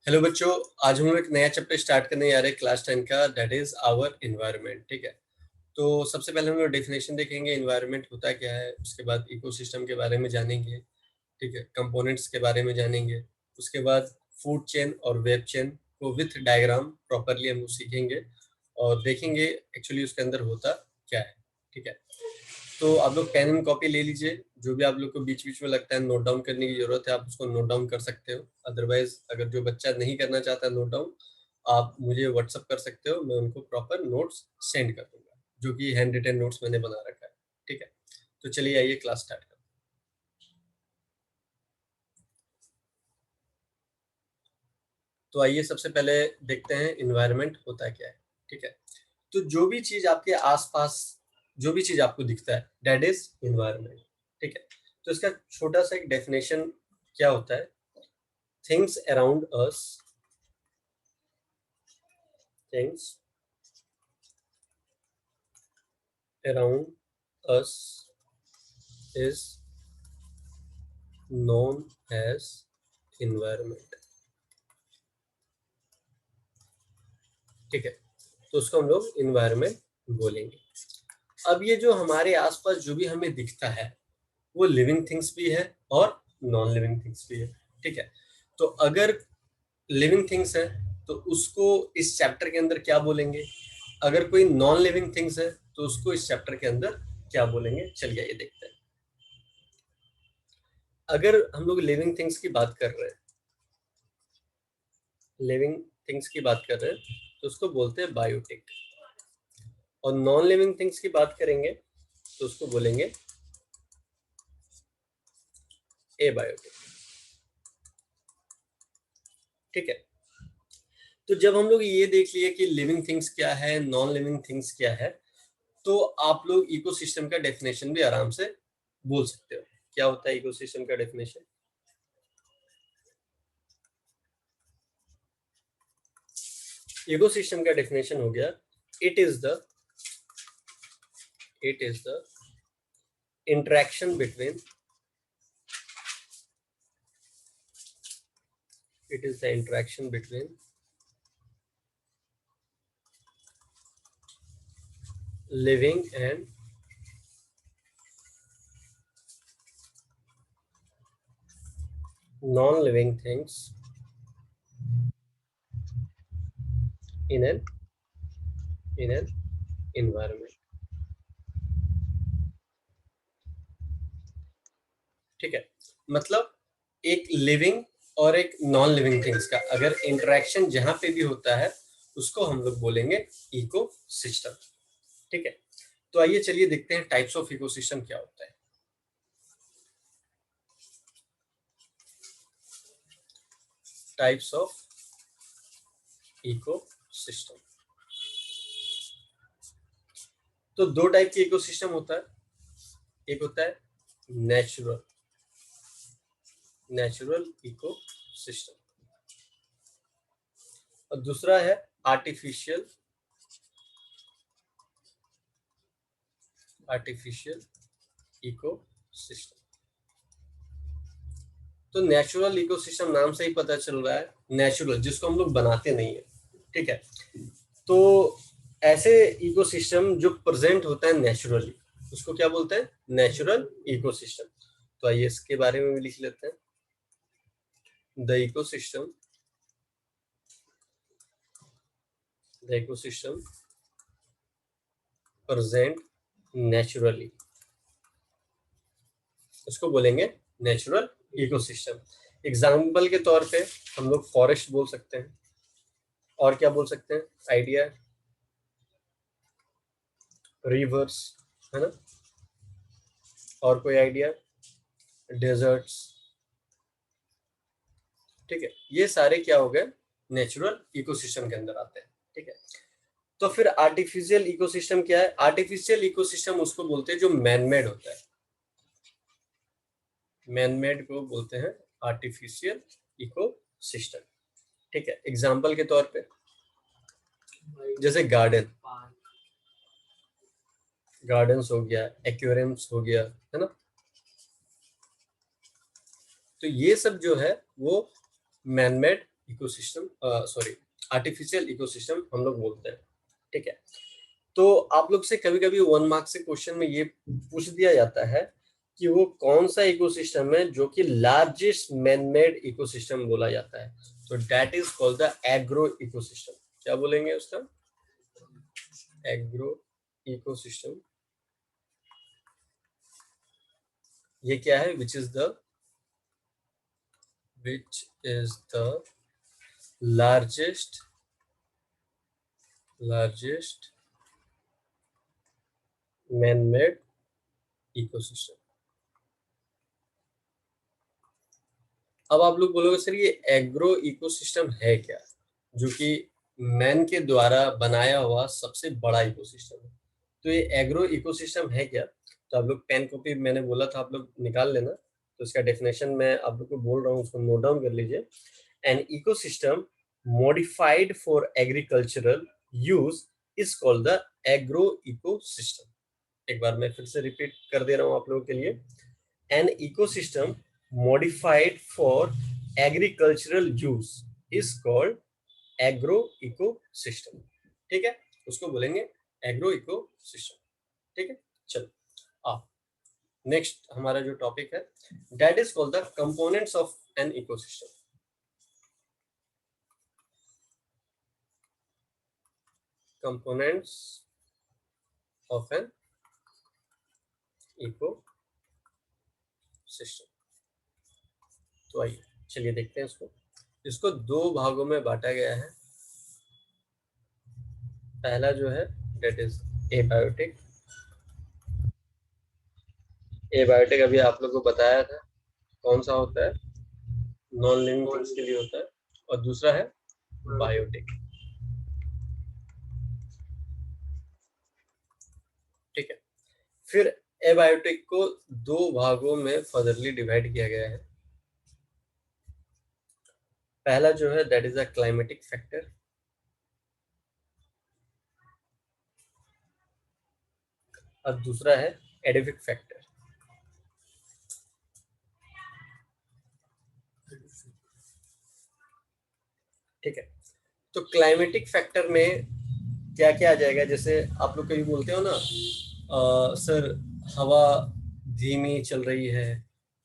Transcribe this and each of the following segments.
Hello बच्चों। आज हम लोग एक नया चैप्टर स्टार्ट करने जा रहे हैं क्लास 10 का, दैट इज आवर एनवायरनमेंट। ठीक है, तो सबसे पहले हम लोग डेफिनेशन देखेंगे एनवायरनमेंट होता क्या है, उसके बाद इकोसिस्टम के बारे में जानेंगे। ठीक है, कंपोनेंट्स के बारे में जानेंगे। उसके बाद फूड चेन और वेब चेन को विथ डायग्राम प्रॉपरली हम लोग सीखेंगे और देखेंगे एक्चुअली उसके अंदर होता क्या है। ठीक है, तो आप लोग पेन एंड कॉपी ले लीजिए। जो भी आप लोग को बीच बीच में लगता है नोट डाउन करने की जरूरत है, आप उसको नोट डाउन कर सकते हो। अदरवाइज अगर जो बच्चा नहीं करना चाहता नोट डाउन, आप मुझे व्हाट्सअप कर सकते हो, मैं उनको प्रॉपर नोट्स सेंड कर दूंगा, जो कि हैंड रिटन नोट्स मैंने बना रखा है। ठीक है, तो चलिए आइए क्लास स्टार्ट करते हैं। तो आइए सबसे पहले देखते हैं इन्वायरमेंट होता क्या है। ठीक है, तो जो भी चीज आपके आसपास, जो भी चीज आपको दिखता है, दैट इज इन्वायरमेंट। ठीक है, तो इसका छोटा सा एक डेफिनेशन क्या होता है। Things around us, things around us is known as environment। ठीक है, तो उसको हम लोग environment बोलेंगे। अब ये जो हमारे आसपास जो भी हमें दिखता है, वो लिविंग थिंग्स भी है और नॉन लिविंग थिंग्स भी है। ठीक है, तो अगर लिविंग थिंग्स है तो उसको इस चैप्टर के अंदर क्या बोलेंगे, अगर कोई नॉन लिविंग थिंग्स है तो उसको इस चैप्टर के अंदर क्या बोलेंगे, चलिए ये देखते हैं। अगर हम लोग लिविंग थिंग्स की बात कर रहे हैं, लिविंग थिंग्स की बात कर रहे हैं, तो उसको बोलते हैं बायोटिक। और नॉन लिविंग थिंग्स की बात करेंगे तो उसको बोलेंगे एबायोटिक। ठीक है, तो जब हम लोग ये देख लिए कि लिविंग थिंग्स क्या है, नॉन लिविंग थिंग्स क्या है, तो आप लोग इकोसिस्टम का डेफिनेशन भी आराम से बोल सकते हो। क्या होता है इकोसिस्टम का डेफिनेशन? इकोसिस्टम का डेफिनेशन हो गया, it is the it is the interaction between it is the interaction between living and non-living things in an environment। ठीक है, मतलब एक लिविंग और एक नॉन लिविंग थिंग्स का अगर इंटरेक्शन जहां पे भी होता है, उसको हम लोग बोलेंगे इकोसिस्टम। ठीक है, तो आइए चलिए देखते हैं टाइप्स ऑफ इकोसिस्टम क्या होता है। टाइप्स ऑफ इकोसिस्टम, तो दो टाइप के इकोसिस्टम होता है। एक होता है नेचुरल नेचुरल इकोसिस्टम और दूसरा है आर्टिफिशियल आर्टिफिशियल इकोसिस्टम। तो नेचुरल इकोसिस्टम नाम से ही पता चल रहा है, नेचुरल जिसको हम लोग बनाते नहीं है। ठीक है, तो ऐसे इकोसिस्टम जो प्रेजेंट होता है नेचुरली, उसको क्या बोलते हैं? Natural ecosystem. तो आइए इसके बारे में भी लिख लेते हैं। द इकोसिस्टम प्रेजेंट नेचुरली, उसको बोलेंगे नेचुरल इकोसिस्टम। एग्जाम्पल के तौर पे हम लोग फॉरेस्ट बोल सकते हैं, और क्या बोल सकते हैं? आइडिया, रिवर्स, है ना? और कोई आइडिया? डेजर्ट्स। ठीक है, ये सारे क्या हो गए? नेचुरल इकोसिस्टम के अंदर आते हैं। ठीक है, तो फिर आर्टिफिशियल इकोसिस्टम क्या है? आर्टिफिशियल इकोसिस्टम उसको बोलते हैं जो मैनमेड होता है। मैनमेड को बोलते हैं आर्टिफिशियल इकोसिस्टम। ठीक है, एग्जाम्पल के तौर पे जैसे गार्डन्स हो गया, एक्वेरियम्स हो गया, है ना? तो ये सब जो है वो manmade ecosystem, sorry, artificial ecosystem हम लोग बोलते हैं। ठीक है, तो आप लोग से कभी कभी 1 मार्क से क्वेश्चन में ये पूछ दिया जाता है कि वो कौन सा इकोसिस्टम है जो कि लार्जेस्ट मैन मेड इकोसिस्टम बोला जाता है। तो that is called the agro ecosystem. क्या बोलेंगे उसका? Agro ecosystem. ये क्या है? Which is the largest man made ecosystem. अब आप लोग बोलोगे सर ये एग्रो इकोसिस्टम है क्या, जो कि मैन के द्वारा बनाया हुआ सबसे बड़ा इकोसिस्टम है। तो ये एग्रो इकोसिस्टम है क्या? तो आप लोग पेन कॉपी मैंने बोला था आप लोग निकाल लेना। तो इसका डेफिनेशन मैं आप लोग को बोल रहा हूँ, उसको नोट डाउन कर लीजिए। An ecosystem modified for agricultural use is called the agro ecosystem. एक बार मैं फिर से रिपीट कर दे रहा हूँ आप लोगों के लिए। An ecosystem modified for agricultural use is called agro ecosystem. ठीक है, उसको बोलेंगे एग्रो इकोसिस्टम। ठीक है, चलो आप नेक्स्ट हमारा जो टॉपिक है that is called the components of an ecosystem. Components of an ecosystem. तो आइए चलिए देखते हैं इसको। इसको दो भागों में बांटा गया है। पहला जो है दैट इज एबायोटिक। एबायोटिक अभी आप लोगों को बताया था कौन सा होता है, नॉन लिविंग थिंग्स के लिए होता है। और दूसरा है बायोटिक। ठीक है, फिर एबायोटिक को दो भागों में फर्दरली डिवाइड किया गया है। पहला जो है that is a climatic factor, और दूसरा है एडिफिक फैक्टर। ठीक है, तो क्लाइमेटिक फैक्टर में क्या क्या आ जाएगा? जैसे आप लोग कभी बोलते हो ना सर हवा धीमी चल रही है,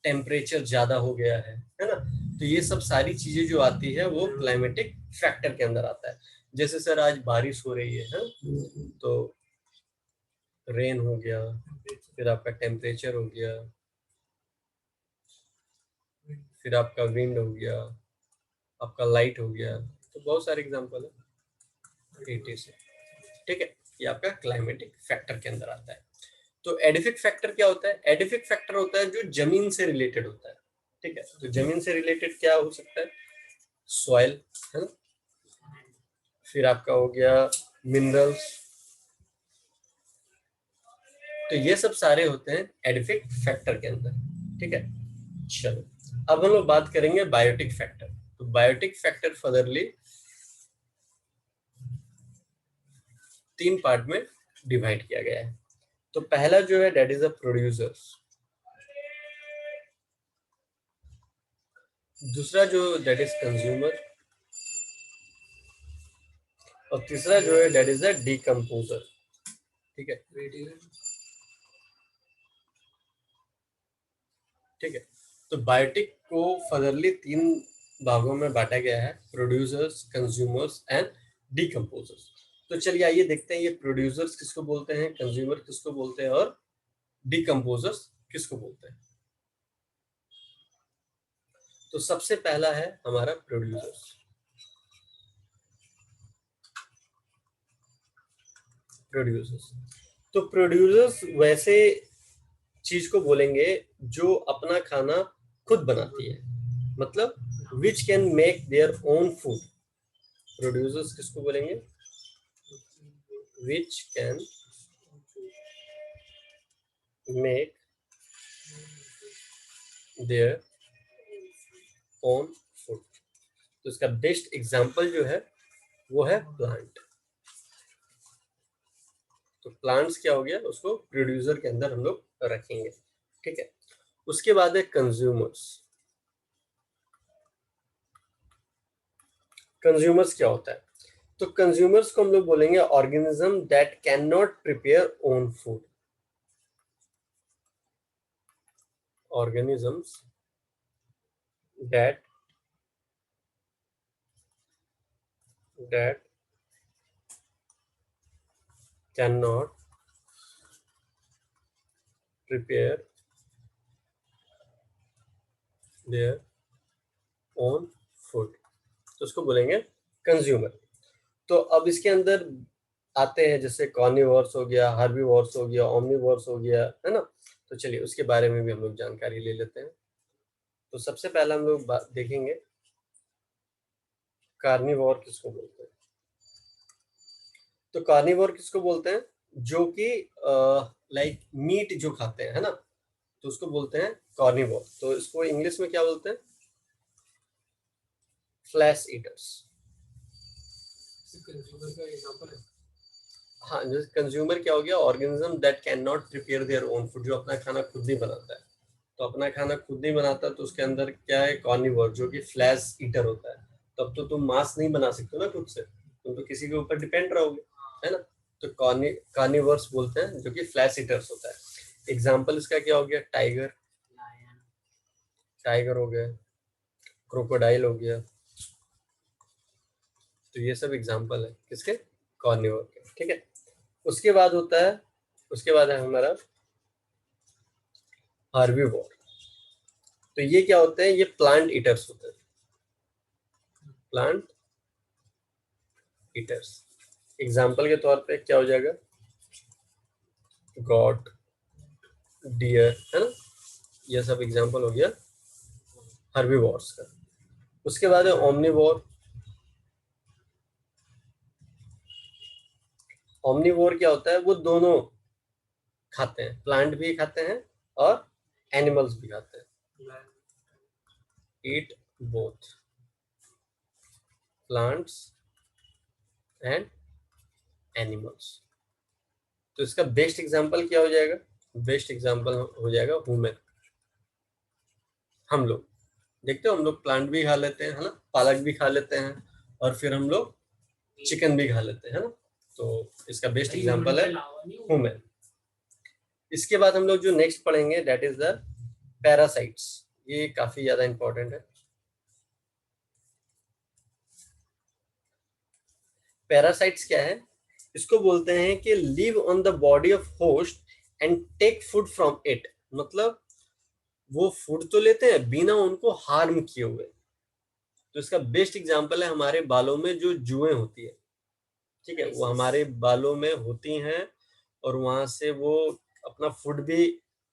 टेम्परेचर ज्यादा हो गया है ना। तो ये सब सारी चीजें जो आती है वो क्लाइमेटिक फैक्टर के अंदर आता है। जैसे सर आज बारिश हो रही है तो रेन हो गया, फिर आपका टेम्परेचर हो गया, फिर आपका विंड हो गया, आपका लाइट हो गया। तो बहुत सारे एग्जांपल है एटी से। ठीक है, ये आपका क्लाइमेटिक फैक्टर के अंदर आता है। तो एडिफिक फैक्टर क्या होता है? एडिफिक फैक्टर होता है जो जमीन से रिलेटेड होता है। ठीक है, तो जमीन से रिलेटेड क्या हो सकता है? सॉइल है ना, फिर आपका हो गया मिनरल्स। तो ये सब सारे होते हैं एडिफिक फैक्टर के अंदर। ठीक है, चलो अब हम लोग बात करेंगे बायोटिक फैक्टर। तो बायोटिक फैक्टर फर्दरली तीन पार्ट में डिवाइड किया गया है। तो पहला जो है दैट इज अ प्रोड्यूसर्स। दूसरा जो दैट इज कंज्यूमर। और तीसरा जो है दैट इज अ डीकम्पोजर। ठीक है, ठीक है, तो बायोटिक को फर्दरली तीन भागों में बांटा गया है, प्रोड्यूसर्स, कंज्यूमर्स एंड डीकम्पोजर्स। तो चलिए आइए देखते हैं ये प्रोड्यूसर्स किसको बोलते हैं, कंज्यूमर किसको बोलते हैं और डीकम्पोजर्स किसको बोलते हैं। तो सबसे पहला है हमारा प्रोड्यूसर्स। प्रोड्यूसर्स, तो प्रोड्यूसर्स वैसे चीज को बोलेंगे जो अपना खाना खुद बनाती है, मतलब which can make their own food. Producers किसको बोलेंगे? Which can make their own food. तो इसका बेस्ट एग्जांपल जो है वो है प्लांट। तो प्लांट्स क्या हो गया, उसको प्रोड्यूसर के अंदर हम लोग रखेंगे। ठीक है, उसके बाद है कंज्यूमर्स। कंज्यूमर्स क्या होता है? तो कंज्यूमर्स को हम लोग बोलेंगे organism that can not prepare own food. Organisms that that can not prepare their own food, तो उसको बोलेंगे कंज्यूमर। तो अब इसके अंदर आते हैं जैसे कॉर्निवोर्स हो गया, हर्बीवोर्स हो गया, ओमनीवोर्स हो गया, है ना। तो चलिए उसके बारे में भी हम लोग जानकारी ले लेते हैं। तो सबसे पहला हम लोग देखेंगे कार्निवोर किसको बोलते हैं। तो कार्निवोर किसको बोलते हैं? जो कि लाइक मीट जो खाते हैं, है ना, तो उसको बोलते हैं कार्निवोर। तो इसको इंग्लिश में क्या बोलते हैं? Flash eaters. कंज्यूमर का एग्जांपल है। हाँ, जैसे कंज्यूमर क्या हो गया? Organism that can not prepare their own food, जो अपना खाना खुद नहीं बनाता है। तो अपना खाना खुद नहीं बनाता तो उसके अंदर क्या है? कार्निवोर, जो कि फ्लैश ईटर होता है। तब तो तुम मांस नहीं बना सकते ना खुद से, तुम तो किसी के ऊपर डिपेंड रहोगे, है ना। तो कार्निवर्स बोलते हैं जो कि फ्लैश ईटर्स होता है। एग्जाम्पल इसका क्या हो गया? टाइगर, टाइगर हो गया, क्रोकोडाइल हो गया। तो ये सब एग्जाम्पल है किसके? कार्निवोर के, ठीक है। उसके बाद होता है, उसके बाद है हमारा हार्बीवोर। तो ये क्या होते हैं? ये प्लांट ईटर्स होते हैं, प्लांट ईटर्स। एग्जाम्पल के तौर पे क्या हो जाएगा? गॉट, डियर, है ना, ये सब एग्जाम्पल हो गया हर्बीवोर्स का। उसके बाद है ओमनीवोर। ओमनीवोर क्या होता है? वो दोनों खाते हैं, प्लांट भी खाते हैं और एनिमल्स भी खाते हैं। Eat both plants and animals. तो इसका बेस्ट एग्जांपल क्या हो जाएगा? बेस्ट एग्जांपल हो जाएगा ह्यूमन। हम लोग देखते हो, हम लोग प्लांट भी खा लेते हैं, है ना, पालक भी खा लेते हैं, और फिर हम लोग चिकन भी खा लेते हैं, है ना। तो इसका बेस्ट एग्जांपल है ह्यूमन। इसके बाद हम लोग जो नेक्स्ट पढ़ेंगे दैट इज द पैरासाइट्स। ये काफी ज्यादा इंपॉर्टेंट है। पैरासाइट्स क्या है? इसको बोलते हैं कि live on the body of host and take food from it. मतलब वो फूड तो लेते हैं बिना उनको हार्म किए हुए। तो इसका बेस्ट एग्जांपल है हमारे बालों में जो जुएं होती है, ठीक है, वो हमारे बालों में होती हैं और वहां से वो अपना फूड भी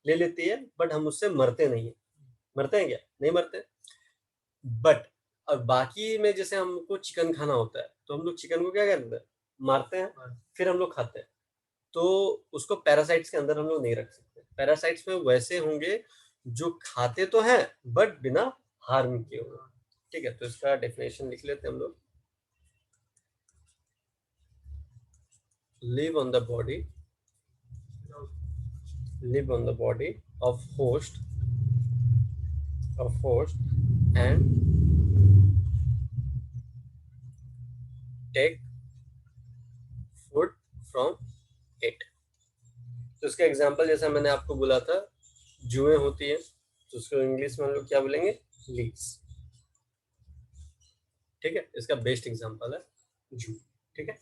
ले लेती है, बट हम उससे मरते नहीं है। मरते हैं क्या? नहीं मरते। बट अब बाकी में जैसे हमको चिकन खाना होता है तो हम लोग चिकन को क्या करते हैं? मारते हैं, फिर हम लोग खाते हैं। तो उसको पैरासाइट्स के अंदर हम लोग नहीं रख सकते। पैरासाइट्स में वैसे होंगे जो खाते तो हैं बट बिना हार्म किए हुए, ठीक है। तो इसका डेफिनेशन लिख लेते हैं हम लोग। live on the body live on the body of host and take food from it। तो इसका एग्जांपल जैसा मैंने आपको बोला था, जुएं होती है, तो उसको इंग्लिश में हम लोग क्या बोलेंगे? लीज, ठीक है। इसका बेस्ट एग्जांपल है जू, ठीक है।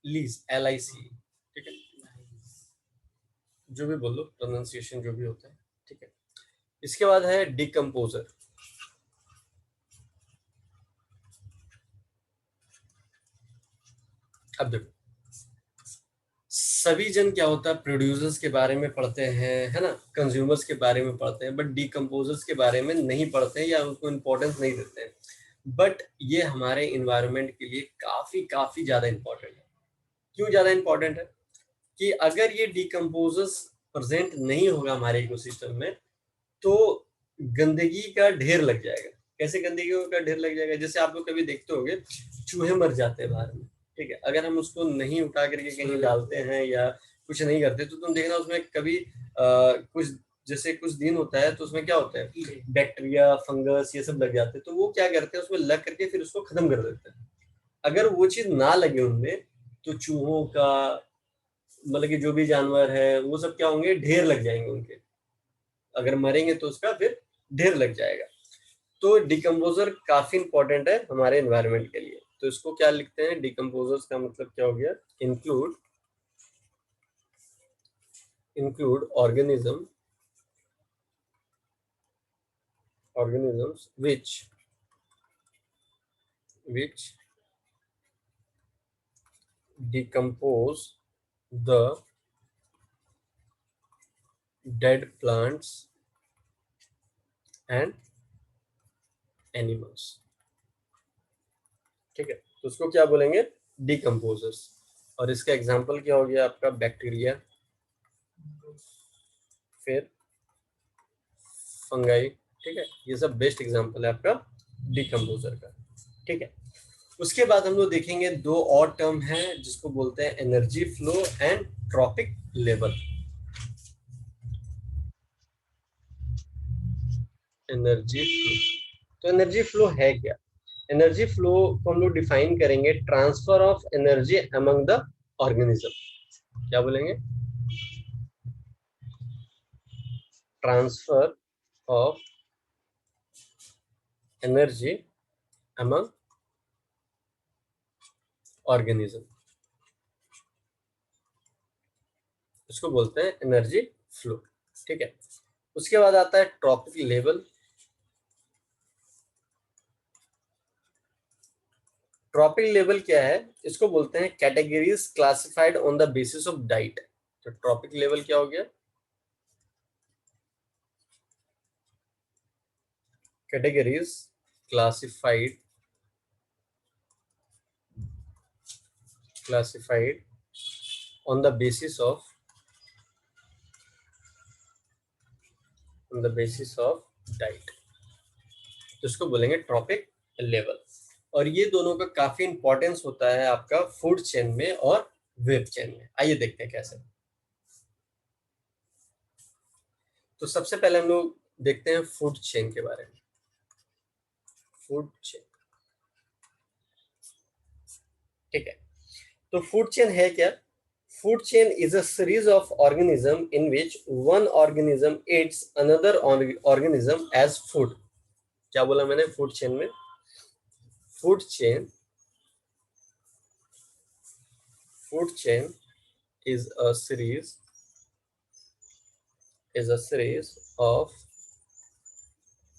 लीज, LIC, ठीक है, जो भी बोलो, प्रोनाउंसिएशन जो भी होता है, ठीक है। इसके बाद है डिकम्पोजर। अब देखो, सभी जन क्या होता है? प्रोड्यूसर्स के बारे में पढ़ते हैं, है ना, कंज्यूमर्स के बारे में पढ़ते हैं, बट डिकम्पोजर्स के बारे में नहीं पढ़ते हैं या उनको इम्पोर्टेंस नहीं देते हैं। बट ये हमारे इन्वायरमेंट के लिए काफी काफी ज्यादा इंपॉर्टेंट है। क्यों ज्यादा इंपॉर्टेंट है? कि अगर ये डिकम्पोजर्स प्रेजेंट नहीं होगा हमारे इकोसिस्टम में तो गंदगी का ढेर लग जाएगा। कैसे गंदगी का ढेर लग जाएगा? जैसे आप लोग कभी देखते होंगे चूहे मर जाते हैं बाहर में, ठीक है, अगर हम उसको नहीं उठा करके कहीं डालते हैं या कुछ नहीं करते तो तुम देखना उसमें कभी कुछ जैसे कुछ दिन होता है तो उसमें क्या होता है, बैक्टीरिया फंगस ये सब लग जाते हैं, तो वो क्या करते हैं उसमें लग करके फिर उसको खत्म कर देते हैं। अगर वो चीज ना लगे उनमें तो चूहों का, मतलब कि जो भी जानवर है वो सब क्या होंगे, ढेर लग जाएंगे उनके, अगर मरेंगे तो उसका फिर ढेर लग जाएगा। तो डिकम्पोजर काफी इंपॉर्टेंट है हमारे एनवायरनमेंट के लिए। तो इसको क्या लिखते हैं, डिकम्पोजर्स का मतलब क्या हो गया, include organism organisms which decompose the dead plants and animals। ठीक है, तो उसको क्या बोलेंगे, डिकम्पोजर्स। और इसका एग्जांपल क्या हो गया आपका, बैक्टीरिया, फिर फंगाई। ठीक है, ये सब बेस्ट एग्जांपल है आपका डिकम्पोजर का। ठीक है, उसके बाद हम लोग देखेंगे दो और टर्म है जिसको बोलते हैं energy flow and trophic level. Energy flow, तो एनर्जी फ्लो है क्या, एनर्जी फ्लो को हम लोग डिफाइन करेंगे, transfer of energy among the organism. क्या बोलेंगे, transfer of energy among organism, इसको बोलते हैं एनर्जी फ्लो। ठीक है, उसके बाद आता है ट्रॉपिक लेवल। ट्रॉपिक लेवल क्या है, इसको बोलते हैं categories classified on the basis of diet. तो ट्रॉपिक लेवल क्या हो गया, categories classified on the basis of diet, तो इसको बोलेंगे ट्रॉपिक लेवल। और ये दोनों का काफी इंपॉर्टेंस होता है आपका फूड चेन में और वेब चेन में। आइए देखते हैं कैसे। तो सबसे पहले हम लोग देखते हैं फूड चेन के बारे में। फूड चेन, ठीक है, तो फूड चेन है क्या, food chain is a series of organism in which one organism eats another organism as food. क्या बोला मैंने, फूड चेन में, food chain is a series of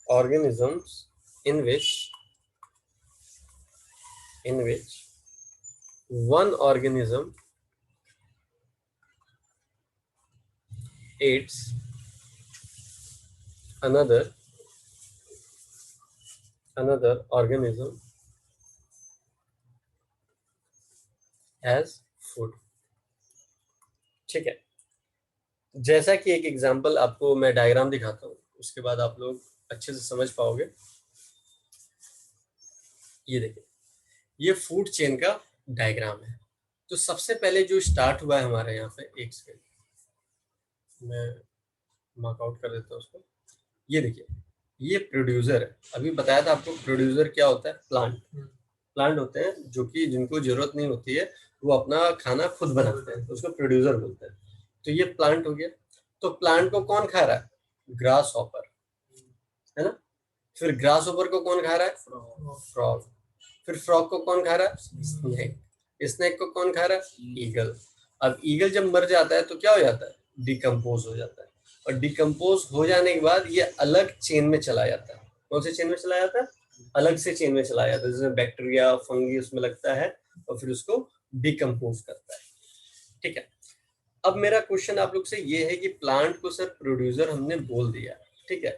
organisms in which one organism eats another organism as food। ठीक है, जैसा कि एक example आपको मैं डायग्राम दिखाता हूँ, उसके बाद आप लोग अच्छे से समझ पाओगे। ये देखिए, ये फूड चेन का डायग्राम है। तो सबसे पहले जो स्टार्ट हुआ है हमारे यहाँ पे, एक सेकेंड मैं मार्क आउट कर देता हूँ उसको। ये देखिए, ये प्रोड्यूसर है। अभी बताया था आपको प्रोड्यूसर क्या होता है, प्लांट होते हैं जो कि जिनको जरूरत नहीं होती है वो अपना खाना खुद बनाते हैं, तो उसको प्रोड्यूसर बोलते हैं। तो ये प्लांट हो गया। तो प्लांट को कौन खा रहा है, ग्रास हॉपर, है ना। फिर ग्रास हॉपर को कौन खा रहा है, फ्रॉग। फिर फ्रॉग को कौन खा रहा है, स्नेक। स्नेक को कौन खा रहा है, ईगल। अब ईगल जब मर जाता है तो क्या हो जाता है, डिकम्पोज हो जाता है। और डिकम्पोज हो जाने के बाद ये अलग चेन में चला जाता है। कौन से चेन में चला जाता है, अलग से चेन में चला जाता है, जिसमें बैक्टीरिया फंगी उसमें लगता है और फिर उसको डिकम्पोज करता है। ठीक है, अब मेरा क्वेश्चन आप लोग से ये है कि प्लांट को सर प्रोड्यूसर हमने बोल दिया, ठीक है,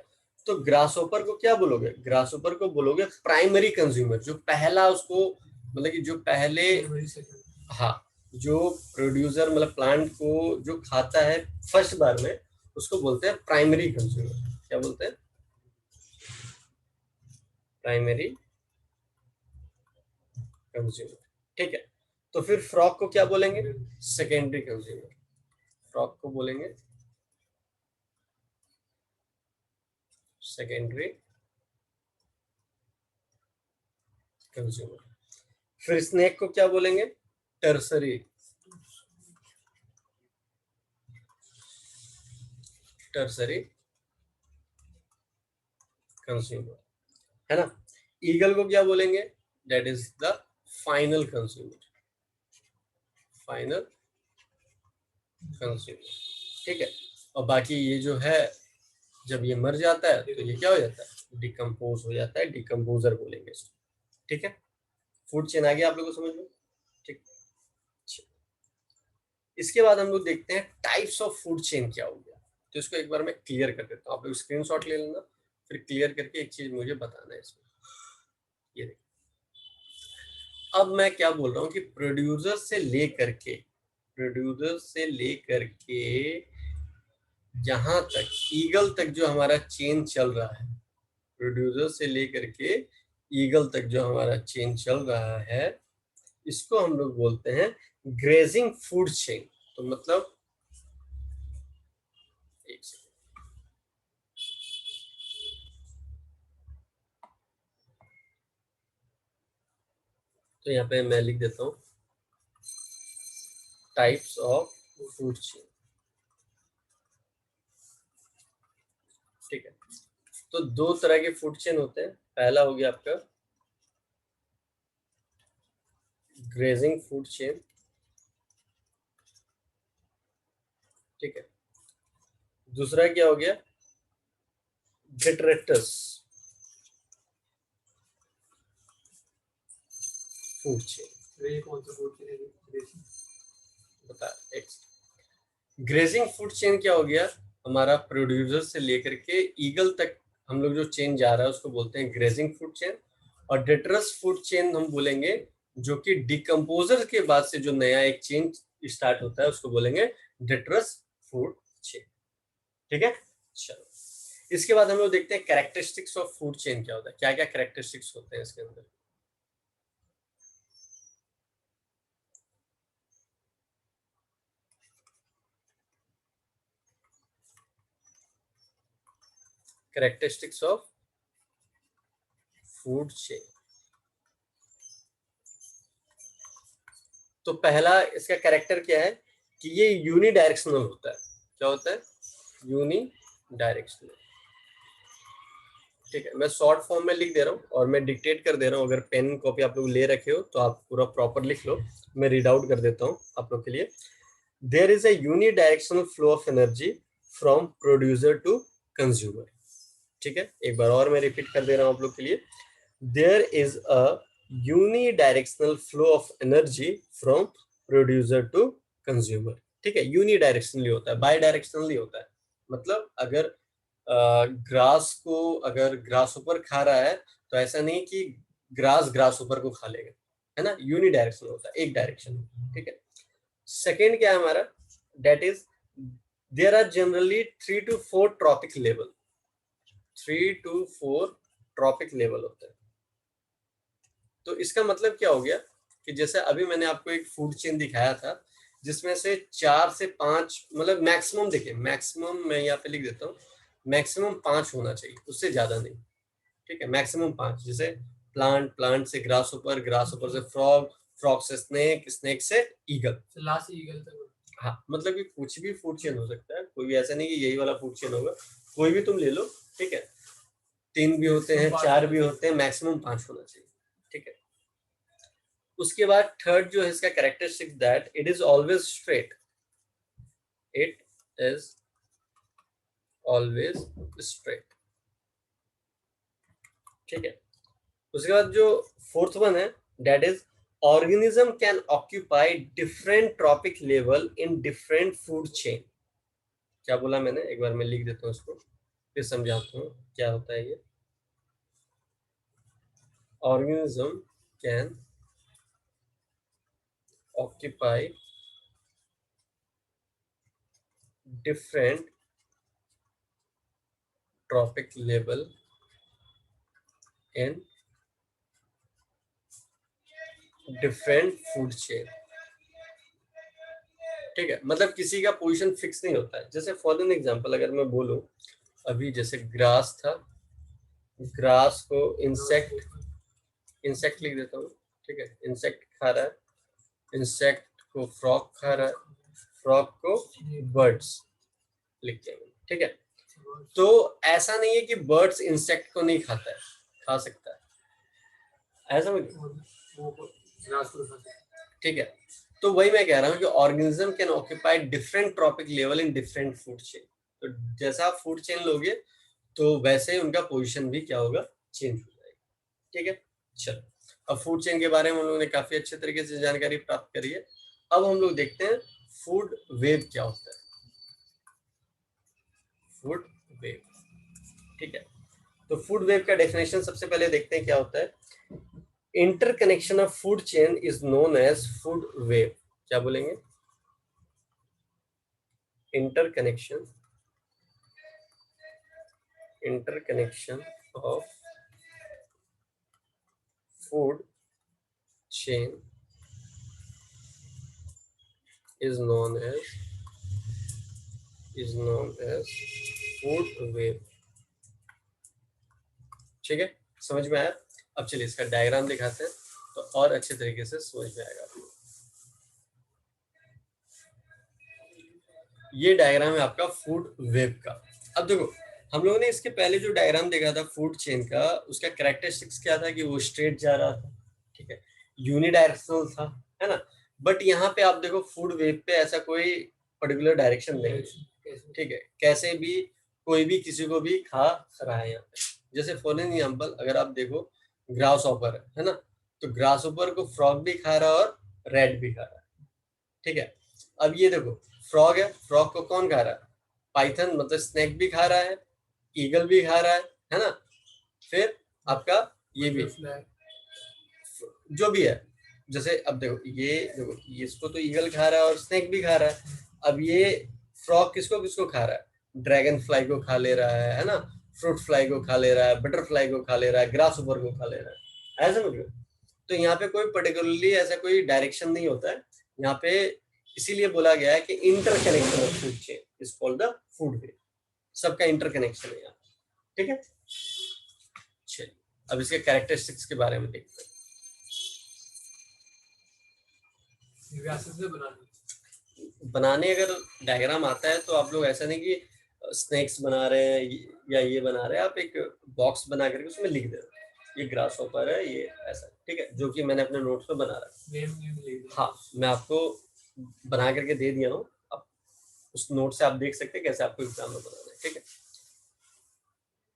तो ग्रासहोपर को क्या बोलोगे, ग्रासहोपर को बोलोगे प्राइमरी कंज्यूमर, जो पहला उसको, मतलब कि जो पहले, हाँ, जो प्रोड्यूसर मतलब प्लांट को जो खाता है फर्स्ट बार में, उसको बोलते हैं प्राइमरी कंज्यूमर। क्या बोलते हैं, प्राइमरी कंज्यूमर। ठीक है, तो फिर फ्रॉग को क्या बोलेंगे, सेकेंडरी कंज्यूमर। फ्रॉग को बोलेंगे सेकेंडरी कंज्यूमर। फिर स्नेक को क्या बोलेंगे? टर्सरी टर्सरी कंज्यूमर, है ना। ईगल को क्या बोलेंगे? That is the final consumer, final consumer, ठीक है। और बाकी ये जो है जब ये मर जाता है तो ये क्या हो जाता है? डिकम्पोज हो जाता है, डिकम्पोजर बोलेंगे इसको, ठीक है। फूड चेन आ गया आप लोगों को समझ में, ठीक। इसके बाद हम लोग देखते हैं टाइप्स ऑफ फूड चेन क्या हो गया। तो इसको एक बार मैं क्लियर कर देता हूँ, आप लोग स्क्रीनशॉट ले लेना, फिर क्लियर करके एक चीज मुझे बताना है इसमें। ये देखिए, अब मैं क्या बोल रहा हूँ कि प्रोड्यूसर से लेकर के जहां तक ईगल तक जो हमारा चेन चल रहा है, प्रोड्यूसर से लेकर के ईगल तक जो हमारा चेन चल रहा है, इसको हम लोग बोलते हैं ग्रेजिंग फूड चेन। तो मतलब एक सेकंड, तो यहाँ पे मैं लिख देता हूँ टाइप्स ऑफ फूड चेन, ठीक है। तो दो तरह के फूड चेन होते हैं। पहला हो गया आपका ग्रेजिंग फूड चेन, ठीक है। दूसरा क्या हो गया? डिट्रेक्टर्स फूड चेन। कौन सा फूड चेन बता? ग्रेजिंग फूड चेन क्या हो गया? हमारा प्रोड्यूसर से लेकर के ईगल तक हम लोग जो चेन जा रहा है उसको बोलते हैं ग्रेजिंग फूड चेन। और डेट्रस फूड चेन हम बोलेंगे जो कि डिकम्पोजर के बाद से जो नया एक चेन स्टार्ट होता है उसको बोलेंगे डेट्रस फूड चेन, ठीक है। चलो, इसके बाद हम लोग देखते हैं कैरेक्टरिस्टिक्स ऑफ फूड चेन क्या होता है, क्या क्या कैरेक्टरिस्टिक्स होते हैं इसके अंदर। कैरेक्टरिस्टिक्स ऑफ फूड चेन, तो पहला इसका कैरेक्टर क्या है कि ये यूनी डायरेक्शनल होता है। क्या होता है? यूनी डायरेक्शनल, ठीक है। मैं शॉर्ट फॉर्म में लिख दे रहा हूँ और मैं डिक्टेट कर दे रहा हूँ, अगर पेन कॉपी आप लोग ले रखे हो तो आप पूरा प्रॉपर लिख लो। मैं रीड आउट कर देता हूँ आप लोग के लिए। There is a unidirectional flow of energy from producer to consumer, ठीक है। एक बार और मैं रिपीट कर दे रहा हूँ आप लोग के लिए। There is a unidirectional flow of energy from producer to consumer, ठीक है। यूनी डायरेक्शनली होता है, बाई डायरेक्शनली होता है। मतलब अगर ग्रास को अगर ग्रास ऊपर खा रहा है तो ऐसा नहीं कि ग्रास ऊपर को खा लेगा, है ना। यूनी डायरेक्शनल होता है, एक डायरेक्शन, ठीक है। सेकेंड क्या है हमारा? That is there are generally 3 to 4 trophic level, 3 to 4 trophic level होता है। तो इसका मतलब क्या हो गया कि जैसे अभी मैंने आपको एक फूड चेन दिखाया था जिसमें से 4 से 5, मतलब मैक्सिमम, देखिए मैक्सिमम मैं यहाँ पे लिख देता हूँ, मैक्सिमम 5 होना चाहिए, उससे ज्यादा नहीं, ठीक है। मैक्सिमम 5, जैसे प्लांट से ग्रास ऊपर से फ्रॉग, फ्रॉग से स्नेक, स्नेक से ईगल, लास्ट ईगल तक। हाँ, मतलब कि कुछ भी फूड चेन हो सकता है, कोई भी ऐसा नहीं कि यही वाला फूड चेन होगा, कोई भी तुम ले लो, ठीक है। 3 भी होते हैं, 4 भी होते हैं, मैक्सिमम 5 होना चाहिए, ठीक है। उसके बाद थर्ड जो है इसका characteristic, that it is always straight, it is always straight, ठीक है। उसके बाद जो फोर्थ वन है, that is organism can occupy different trophic level in different food chain. क्या बोला मैंने? एक बार मैं लिख देता हूँ इसको, फिर समझाता हूँ क्या होता है ये। Organism can occupy different trophic level in different food chain, ठीक है, मतलब किसी का पोजीशन फिक्स नहीं होता है। जैसे फॉर एन एग्जांपल अगर मैं बोलूं, अभी जैसे ग्रास था, ग्रास को इंसेक्ट लिख देता हूँ, ठीक है, इंसेक्ट खा रहा है, इंसेक्ट को फ्रॉग खा रहा है, फ्रॉग को बर्ड्स लिख दिया मैंने, ठीक है। तो ऐसा नहीं है कि बर्ड्स इंसेक्ट को नहीं खाता है, खा सकता है, ऐसा ठीक है। तो वही मैं कह रहा हूँ कि organism can occupy different trophic level in different food chain. तो जैसा आप फूड चेन लोगे तो वैसे ही उनका पोजीशन भी क्या होगा, चेंज हो जाएगा, ठीक है। चलो, अब फूड चेन के बारे में हम लोगों ने काफी अच्छे तरीके से जानकारी प्राप्त करी है। अब हम लोग देखते हैं फूड वेव क्या होता है। फूड वेव, ठीक है। तो फूड वेव का डेफिनेशन सबसे पहले देखते हैं क्या होता है। Interconnection of food chain is known as food web. क्या बोलेंगे? Interconnection of food chain is known as food wave। ठीक है, समझ में आया? अब चलिए इसका डायग्राम दिखाते हैं तो और अच्छे तरीके से समझ में आएगा आपको। ये डायग्राम है आपका फूड वेव का। अब देखो, हम लोगों ने इसके पहले जो डायग्राम देखा था फूड चेन का, उसका कैरेक्टरिस्टिक्स क्या था कि वो स्ट्रेट जा रहा था, ठीक है, यूनिडायरेक्शनल था, है ना। बट यहाँ पे आप देखो फूड वेव पे ऐसा कोई पर्टिकुलर डायरेक्शन नहीं है, ठीक है, कैसे भी कोई भी किसी को भी खा रहा है यहाँ पे। जैसे फॉर एग्जाम्पल अगर आप देखो, ग्रास ऑपर है ना, तो ग्रास ऑपर को फ्रॉग भी खा रहा है और रेड भी खा रहा है, ठीक है। अब ये देखो, फ्रॉग है, फ्रॉग को कौन खा रहा है? पाइथन मतलब स्नेक भी खा रहा है, ईगल भी खा रहा है ना। फिर आपका ये भी जो भी है, जैसे अब देखो ये इसको तो ईगल खा रहा है और स्नेक भी खा रहा है। अब ये फ्रॉग किसको किसको खा रहा है? ड्रैगन फ्लाई को खा ले रहा है ना, फ्रूट फ्लाई को खा ले रहा है, बटरफ्लाई को खा ले रहा है, ग्रास ऊपर को खा ले रहा है, ऐसा मतलब। तो यहाँ पे कोई पर्टिकुलरली ऐसा कोई डायरेक्शन नहीं होता है यहाँ पे, इसीलिए बोला गया है कि interconnection of food chain is called the food web. सबका इंटरकनेक्शन है यहाँ, ठीक है। चलिए अब इसके कैरेक्टरिस्टिक्स के बारे में देखते हैं। बनाने अगर डायग्राम आता है तो आप लोग ऐसा नहीं कि स्नेक्स बना रहे हैं या ये बना रहे हैं, आप एक बॉक्स बना करके उसमें लिख दे रहे हो ये ग्रास हॉपर है, ये ऐसा, ठीक है, जो कि मैंने अपने नोट्स में बना रहा है। हाँ, मैं आपको बना करके दे दिया हूँ, आप उस नोट से आप देख सकते हैं कैसे आपको एग्जाम में बनाना है, ठीक है।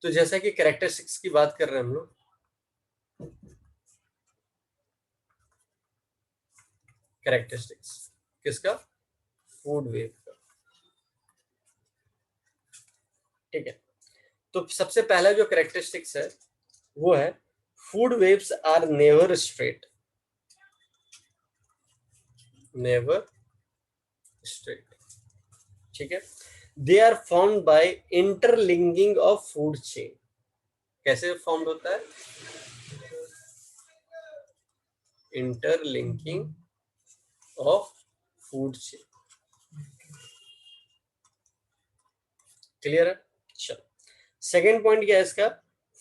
तो जैसा कि कैरेक्टरिस्टिक्स की बात कर रहे हैं हम लोग, कैरेक्टरिस्टिक्स किसका? फूड वेव का, ठीक है। तो सबसे पहला जो कैरेक्टरिस्टिक्स है वो है food webs are never straight, never straight, ठीक है। They are formed by interlinking of food chain. कैसे फॉर्म्ड होता है? Interlinking of food chain, clear है? चलो, सेकेंड पॉइंट क्या है इसका?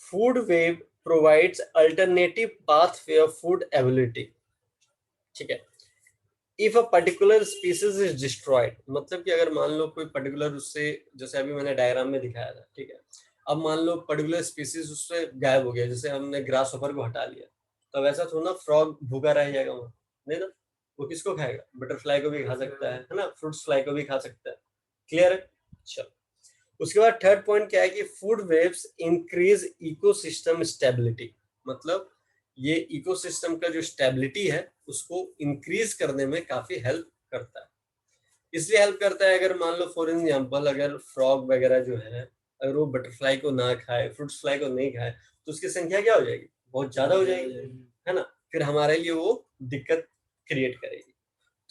Food web provides alternative pathway of food ability, ठीक है। If a particular species is destroyed, मतलब कि अगर मान लो कोई पर्टिकुलर उससे, जैसे अभी मैंने डायग्राम में दिखाया था, ठीक है, अब मान लो पर्टिकुलर स्पीसीज उससे गायब हो गया, जैसे हमने ग्रास हॉपर को हटा लिया, तो वैसा थोड़ा ना फ्रॉग भूखा रह जाएगा वहां, नहीं ना, वो किसको खाएगा? बटरफ्लाई को भी खा सकता है ना, फ्रूट्स फ्लाई को भी खा सकता है, क्लियर है? चलो, उसके बाद थर्ड पॉइंट क्या है कि food waves increase ecosystem stability, मतलब ये इकोसिस्टम का जो स्टेबिलिटी है उसको इंक्रीज करने में काफी हेल्प करता है। इसलिए हेल्प करता है, अगर मान लो फॉर एग्जांपल अगर फ्रॉग वगैरह जो है, अगर वो बटरफ्लाई को ना खाए, फ्रूट्स फ्लाई को नहीं खाए, तो उसकी संख्या क्या हो जाएगी? बहुत ज्यादा हो जाएगी, है ना। फिर हमारे लिए वो दिक्कत क्रिएट करेगी।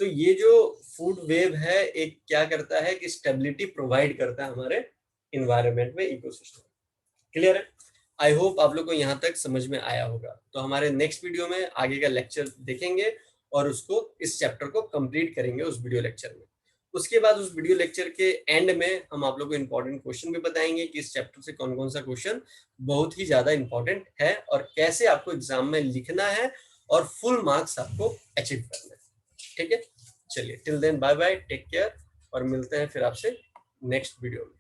तो ये जो फूड वेव है एक क्या करता है कि स्टेबिलिटी प्रोवाइड करता है हमारे इन्वायरमेंट में, इकोसिस्टम। क्लियर है? आई होप आप लोग को यहाँ तक समझ में आया होगा। तो हमारे नेक्स्ट वीडियो में आगे का लेक्चर देखेंगे और उसको, इस चैप्टर को कंप्लीट करेंगे उस वीडियो लेक्चर में। उसके बाद उस वीडियो लेक्चर के एंड में हम आप लोग को इंपॉर्टेंट क्वेश्चन भी बताएंगे कि इस चैप्टर से कौन कौन सा क्वेश्चन बहुत ही ज्यादा इंपॉर्टेंट है और कैसे आपको एग्जाम में लिखना है और फुल मार्क्स आपको अचीव करना है। ठीक है, चलिए till then bye bye, take care और मिलते हैं फिर आपसे नेक्स्ट वीडियो में।